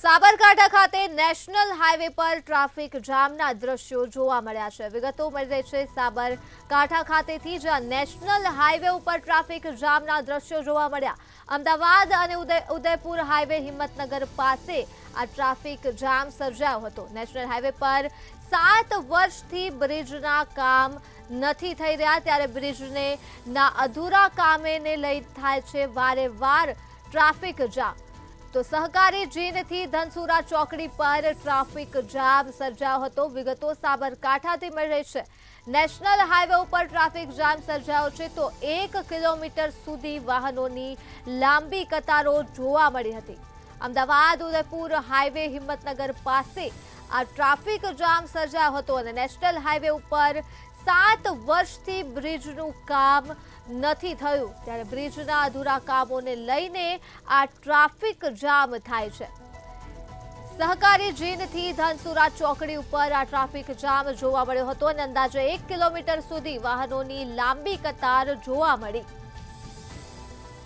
સાબરકાંઠા ખાતે national highway પર traffic જામના દ્રશ્યો જોવા મળ્યા છે। વિગતો મળી રહી છે સાબરકાંઠા ખાતેથી, જ્યાં નેશનલ હાઈવે ઉપર ટ્રાફિક જામના દ્રશ્યો જોવા મળ્યા। અમદાવાદ અને ઉદયપુર હાઈવે હિંમતનગર પાસે આ ટ્રાફિક જામ સર્જાયો હતો। નેશનલ હાઈવે પર 7 વર્ષથી બ્રિજના કામ નથી થઈ રહ્યા, ત્યારે બ્રિજને ના અધૂરા કામને લઈ થાય છે વારે વાર ટ્રાફિક જામ। તો સહકારી જીનથી ધનસુરા ચોકડી પર ટ્રાફિક જામ સર્જાયો હતો। વિગતો સાબરકાંઠાથી મળી રહી છે। નેશનલ હાઈવે ઉપર ટ્રાફિક જામ સર્જાયો છે તો 1 કિલોમીટર સુધી વાહનોની લાંબી કતારો જોવા મળી હતી। અમદાવાદ ઉદયપુર હાઈવે હિંમતનગર પાસે આ ટ્રાફિક જામ સર્જાયો હતો અને નેશનલ હાઈવે ઉપર 7 વર્ષથી બ્રિજનું કામ નથી થયું, ત્યારે બ્રિજના અધૂરા કામોને લઈને આ ટ્રાફિક જામ થાય છે। સહકારી જીનથી ધનસુરા ચોકડી ઉપર આ ટ્રાફિક જામ જોવા મળ્યો હતો અને અંદાજે 1 કિલોમીટર સુધી વાહનોની લાંબી કતાર જોવા મળી।